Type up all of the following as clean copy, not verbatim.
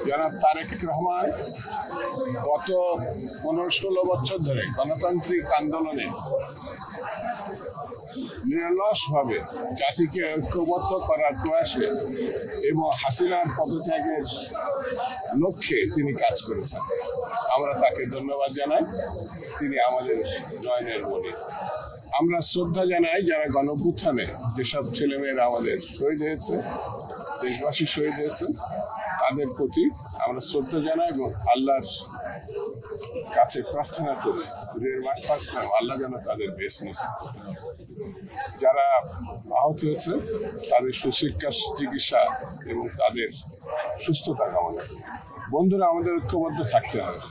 জনাব তারেক রহমান গত 15-16 বছর ধরে গণতান্ত্রিক আন্দোলনে নিরলসভাবে জাতিকে ঐক্যবদ্ধ করার প্রয়াসে এবং হাসিনার পদত্যাগের লক্ষ্যে তিনি কাজ করেছেন। আমরা তাকে ধন্যবাদ জানাই। তিনি আমাদের নয়নের মণি। আমরা শ্রদ্ধা জানাই যারা গণঅভ্যুত্থানে যেসব ছেলেমেয়েরা আমাদের শহীদ হয়েছে, দেশবাসী শহীদ হয়েছে, তাদের প্রতি আমরা শ্রদ্ধা জানাই এবং আল্লাহর কাছে প্রার্থনা করি আল্লাহ যেন তাদের বেশ নিয়েছে। যারা আহত হয়েছে তাদের সুশিক্ষা, চিকিৎসা এবং তাদের সুস্থতা কামনা করি। বন্ধুরা, আমাদের ঐক্যবদ্ধ থাকতে হবে।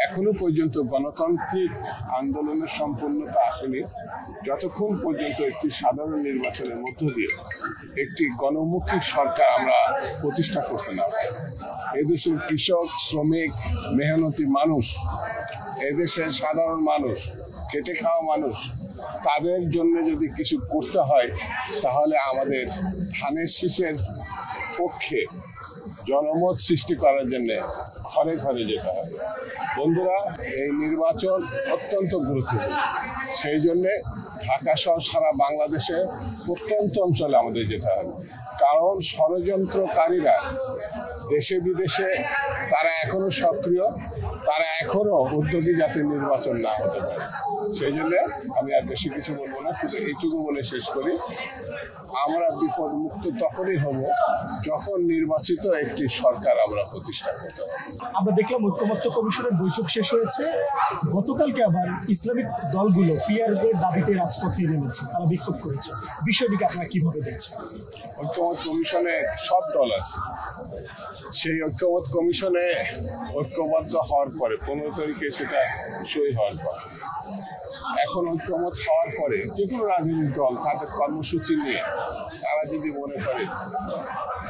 এখনো পর্যন্ত গণতান্ত্রিক আন্দোলনের সম্পূর্ণতা আসেনি যতক্ষণ পর্যন্ত একটি সাধারণ নির্বাচনের মধ্য দিয়ে একটি গণমুখী সরকার আমরা প্রতিষ্ঠা করতে না পারি। এদেশের কৃষক, শ্রমিক, মেহনতি মানুষ, এদেশের সাধারণ মানুষ, খেটে খাওয়া মানুষ, তাদের জন্য যদি কিছু করতে হয় তাহলে আমাদের ধানের শীষের পক্ষে জনমত সৃষ্টি করার জন্য ঘরে ঘরে যেতে হবে। বন্ধুরা, এই নির্বাচন অত্যন্ত গুরুত্বপূর্ণ। সেই জন্যে ঢাকা সহ সারা বাংলাদেশে প্রত্যন্ত অঞ্চলে আমাদের যেতে হবে। কারণ ষড়যন্ত্রকারীরা দেশে বিদেশে তারা এখনো সক্রিয়, তারা এখনো উদ্যোগী যাতে নির্বাচন না হতে পারে। সেই জন্য আমি আর বেশি কিছু বলবো না, শুধু এইটুকু বলে শেষ করি। আমরা বিপদ মুক্ত তখনই হব যখন নির্বাচিত একটি সরকার আমরা প্রতিষ্ঠা করতে পারব। আমরা দেখলাম ঐক্যমত্য কমিশনের বৈঠক শেষ হয়েছে। গতকালকে আবার ইসলামিক দলগুলো পিআরের দাবিতে রাজপথে নেমেছে, তারা বিক্ষোভ করেছে। বিষয়টিকে আপনারা কিভাবে দেখছেন? ঐক্যমত কমিশনে সব দল আছে। সেই ঐক্যমত কমিশনে ঐক্যবদ্ধ হওয়ার পরে 15 তারিখে সেটা সই হওয়ার পর, এখন ঐক্যমত হওয়ার পরে যে কোনো রাজনৈতিক দল তাদের কর্মসূচি নিয়ে তারা যদি মনে করে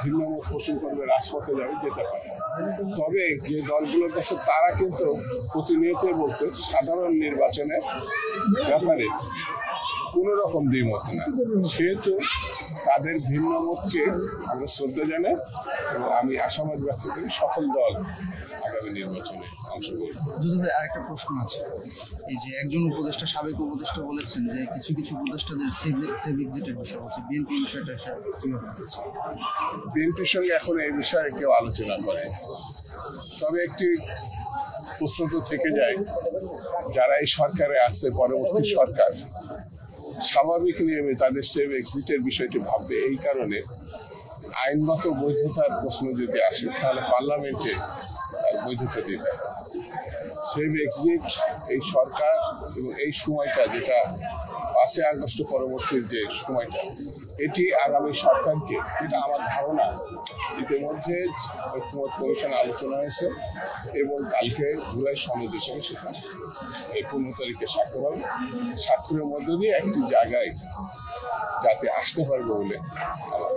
ভিন্ন মত পোষণ করবে, রাজপথে যাবে, যেতে পারে। তবে যে দলগুলোর কাছে তারা কিন্তু প্রতিনিয়তই বলছে সাধারণ নির্বাচনের ব্যাপারে কোনো রকম দ্বিমত না। সেহেতু তাদের ভিন্ন মতকে আমরা শ্রদ্ধা জানাই এবং আমি আশাবাদ ব্যক্ত করি সকল দল আগামী নির্বাচনে অংশগ্রহণ করবে। আরেকটা প্রশ্ন আছে, এই যে একজন উপদেষ্টা, সাবেক উপদেষ্টা বলেছেন যে কিছু কিছু উপদেষ্টাদের সেভ এক্সিটের বিষয় হচ্ছে, বিএনপি বিষয়টা কিভাবে হচ্ছে? বিএনপির সঙ্গে এখন এই বিষয়ে কেউ আলোচনা করে। তবে একটি প্রশ্ন তো থেকে যায়, যারা এই সরকারে আছে, পরবর্তী সরকার স্বাভাবিক নিয়মে তাদের সেভ এক্সিটের বিষয়টি ভাববে। এই কারণে আইনগত বৈধতার প্রশ্ন যদি আসে তাহলে পার্লামেন্টে তার বৈধতা দিতে হবে। সেভ এক্সিট এই সরকার এবং এই সময়টা, যেটা 5 আগস্ট পরবর্তীর যে সময়টা, এটি আগামী সরকারকে, এটা আমার ধারণা, ইতিমধ্যে ঐক্যমত কমিশনে আলোচনা হয়েছে এবং কালকে জুলাই সনদ হিসেবে সেটা এই 15 তারিখে স্বাক্ষর হবে। স্বাক্ষরের মধ্য দিয়ে একটি জায়গায় যাতে আসতে পারবে বলে আমার